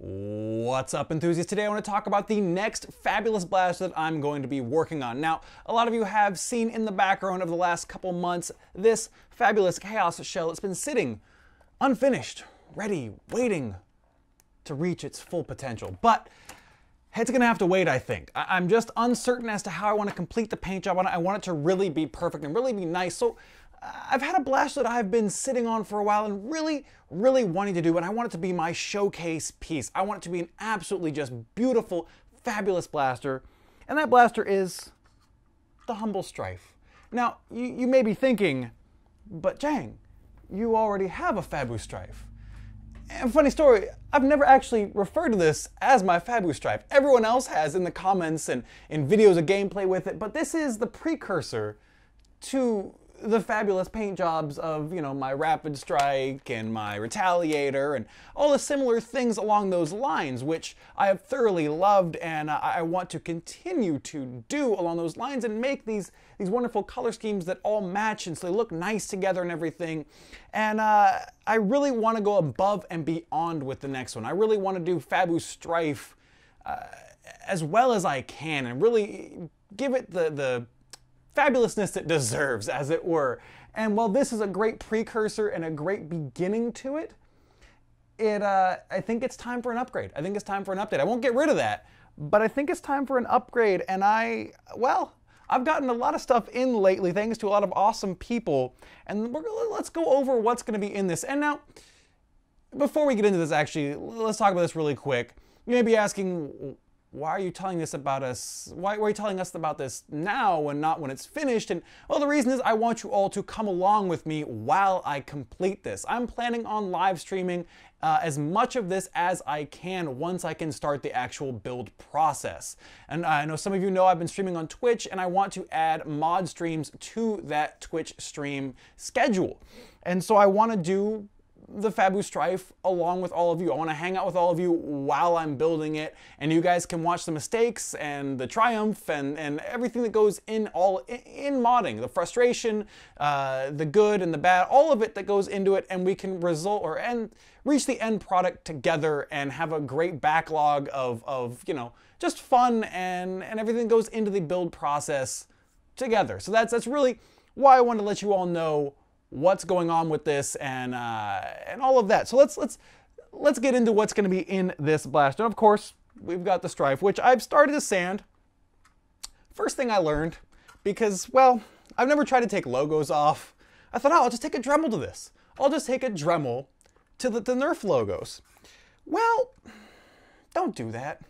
What's up, enthusiasts? Today I want to talk about the next fabulous blaster that I'm going to be working on. Now, a lot of you have seen in the background over the last couple months this fabulous Chaos shell. It's been sitting unfinished, ready, waiting to reach its full potential. But it's going to have to wait, I think. I'm just uncertain as to how I want to complete the paint job on it. I want it to really be perfect and really be nice. So I've had a blaster that I've been sitting on for a while and really wanting to do, and I want it to be my showcase piece. I want it to be an absolutely just beautiful, fabulous blaster, and that blaster is the Humble Strife. Now, you may be thinking, but Jang, you already have a Fabu Strife. And funny story, I've never actually referred to this as my Fabu Strife. Everyone else has in the comments and in videos of gameplay with it, but this is the precursor to the fabulous paint jobs of, my Rapid Strike and my Retaliator and all the similar things along those lines, which I have thoroughly loved, and I want to continue to do along those lines and make these wonderful color schemes that all match and so they look nice together and everything. And I really want to go above and beyond with the next one. I really want to do Fabu Strife as well as I can and really give it the fabulousness it deserves, as it were. And while this is a great precursor and a great beginning to it, I think it's time for an upgrade. I think it's time for an update. I won't get rid of that, but I think it's time for an upgrade. And I've gotten a lot of stuff in lately, thanks to a lot of awesome people. And let's go over what's going to be in this. And now, before we get into this, actually, let's talk about this really quick. You may be asking, why are you telling this about us? Why are you telling us about this now and not when it's finished? And well, the reason is I want you all to come along with me while I complete this. I'm planning on live streaming as much of this as I can once I can start the actual build process. And I know some of you know I've been streaming on Twitch, and I want to add mod streams to that Twitch stream schedule. And so I want to do the Fabu Strife along with all of you. I want to hang out with all of you while I'm building it, and you guys can watch the mistakes and the triumph and everything that goes in modding, the frustration, the good and the bad, all of it that goes into it, and we can reach the end product together and have a great backlog of just fun and everything that goes into the build process together. So that's really why I wanted to let you all know what's going on with this and all of that. So let's get into what's going to be in this blaster. And of course, we've got the Strife, which I've started to sand. First thing I learned, because, well, I've never tried to take logos off. I thought, oh, I'll just take a Dremel to this. I'll just take a Dremel to the Nerf logos. Well, don't do that.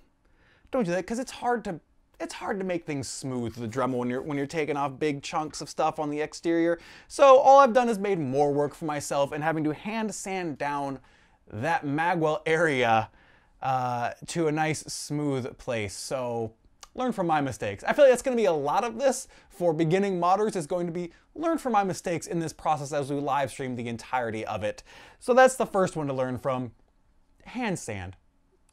Don't do that, because it's hard to make things smooth with the Dremel when you're taking off big chunks of stuff on the exterior. So all I've done is made more work for myself and having to hand sand down that magwell area to a nice smooth place. So learn from my mistakes. I feel like that's going to be a lot of this for beginning modders, is going to be learn from my mistakes in this process as we live stream the entirety of it. So that's the first one to learn from. Hand sand.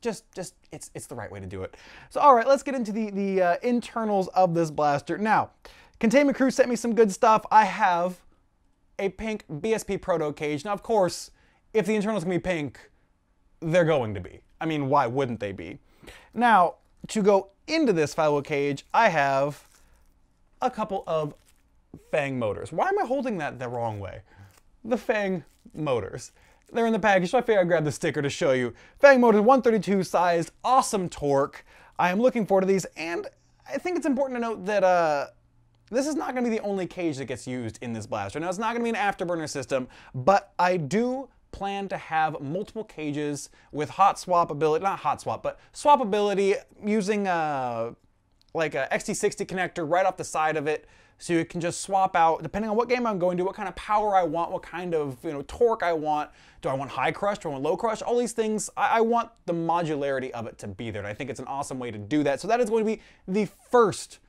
Just it's the right way to do it. So all right, let's get into the internals of this blaster. Now, Containment Crew sent me some good stuff. I have a pink BSP Proto cage. Now, of course, if the internals can be pink, they're going to be. I mean, why wouldn't they be? Now, to go into this Fabu cage, I have a couple of Fang motors. Why am I holding that the wrong way? The Fang motors. They're in the package, so I figured I'd grab the sticker to show you. Fang motors, 132 sized, awesome torque. I am looking forward to these, and I think it's important to note that this is not going to be the only cage that gets used in this blaster. Now, it's not going to be an afterburner system, but I do plan to have multiple cages with hot swap ability, not hot swap, but swap ability using like a XT60 connector right off the side of it. So you can just swap out, depending on what game I'm going to, what kind of power I want, what kind of torque I want. Do I want high crush? Do I want low crush? All these things, I want the modularity of it to be there. And I think it's an awesome way to do that. So that is going to be the first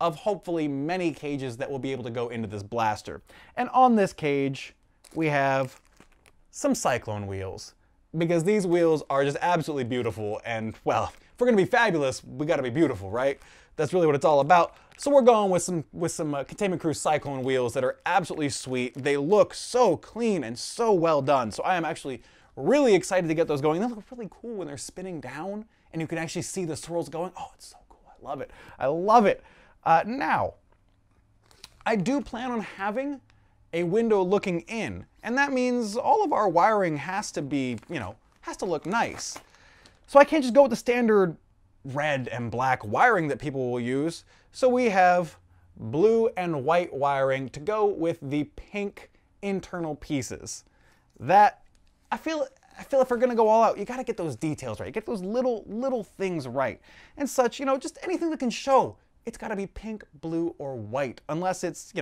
of hopefully many cages that will be able to go into this blaster. And on this cage, we have some Cyclone wheels, because these wheels are just absolutely beautiful. And well, if we're going to be fabulous, we got to be beautiful, right? That's really what it's all about. So we're going with some Containment Crew Cyclone wheels that are absolutely sweet. They look so clean and so well done. So I am actually Really excited to get those going. They look really cool when they're spinning down and you can actually see the swirls going. Oh, it's so cool. I love it. I love it. Now, I do plan on having a window looking in, and that means all of our wiring has to be, has to look nice. So I can't just go with the standard red and black wiring that people will use. So we have blue and white wiring to go with the pink internal pieces. That, I feel if we're gonna go all out, you gotta get those details right. Get those little things right. And such, just anything that can show, it's gotta be pink, blue, or white, unless it's,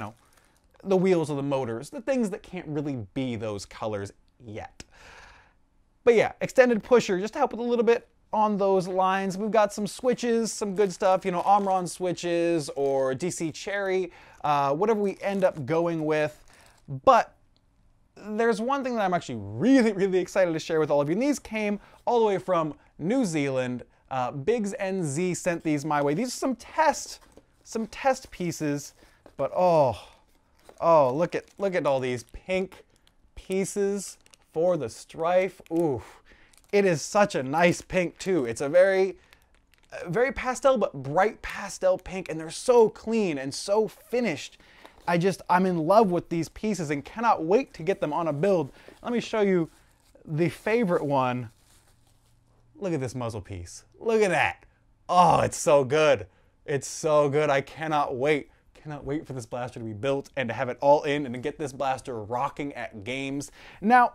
the wheels or the motors, the things that can't really be those colors yet. But yeah, extended pusher, just to help with a little bit on those lines. We've got some switches, some good stuff, Omron switches or DC Cherry, whatever we end up going with. But there's one thing that I'm actually really excited to share with all of you. And these came all the way from New Zealand. Biggs NZ sent these my way. These are some test pieces, but oh, look at all these pink pieces for the Strife. Ooh, it is such a nice pink too. It's a very pastel, but bright pastel pink, and they're so clean and so finished. I'm in love with these pieces and cannot wait to get them on a build. Let me show you the favorite one. Look at this muzzle piece. Look at that. Oh, it's so good. It's so good. I cannot wait. Cannot wait for this blaster to be built and to have it all in and to get this blaster rocking at games. Now,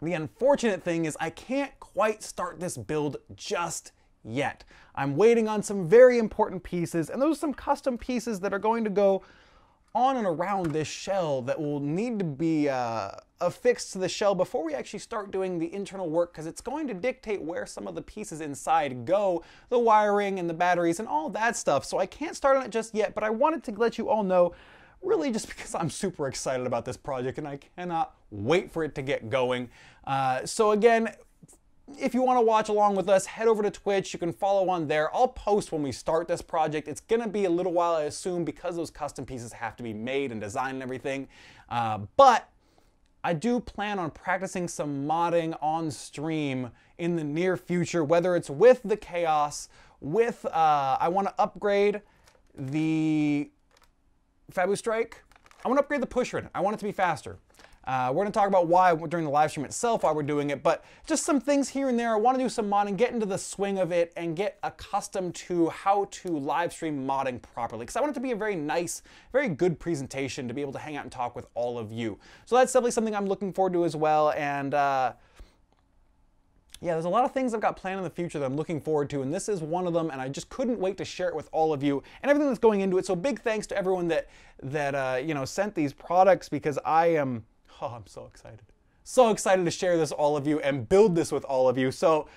the unfortunate thing is I can't quite start this build just yet. I'm waiting on some very important pieces, and those are some custom pieces that are going to go on and around this shell that will need to be affixed to the shell before we actually start doing the internal work, because it's going to dictate where some of the pieces inside go, the wiring and the batteries and all that stuff. So I can't start on it just yet, but I wanted to let you all know, really just because I'm super excited about this project and I cannot wait for it to get going. So again, if you want to watch along with us, head over to Twitch. You can follow on there. I'll post when we start this project. It's going to be a little while, I assume, because those custom pieces have to be made and designed and everything. But I do plan on practicing some modding on stream in the near future, whether it's with the Chaos, with, I want to upgrade the Fabu Strike. I want to upgrade the pusher in it. I want it to be faster. We're going to talk about why during the live stream itself, why we're doing it, but just some things here and there. I want to do some modding, get into the swing of it, and get accustomed to how to live stream modding properly, because I want it to be a very nice, very good presentation to be able to hang out and talk with all of you. So that's definitely something I'm looking forward to as well, and yeah, there's a lot of things I've got planned in the future that I'm looking forward to, and this is one of them, and I just couldn't wait to share it with all of you and everything that's going into it. So big thanks to everyone that sent these products, because I'm so excited. So excited to share this with all of you and build this with all of you. So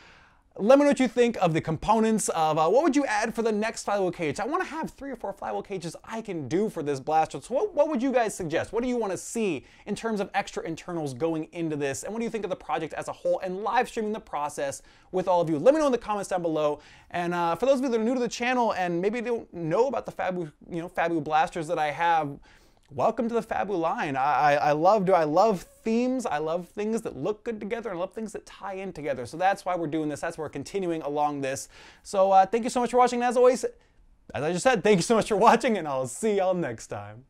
let me know what you think of the components of what would you add for the next flywheel cage. I want to have 3 or 4 flywheel cages I can do for this blaster. So what would you guys suggest? What do you want to see in terms of extra internals going into this? And what do you think of the project as a whole and live streaming the process with all of you? Let me know in the comments down below. And for those of you that are new to the channel and maybe don't know about the Fabu, Fabu blasters that I have, welcome to the Fabu line. I love themes. I love things that look good together, and I love things that tie in together. So that's why we're doing this. That's why we're continuing along this. So thank you so much for watching. And as always, as I just said, thank you so much for watching, and I'll see y'all next time.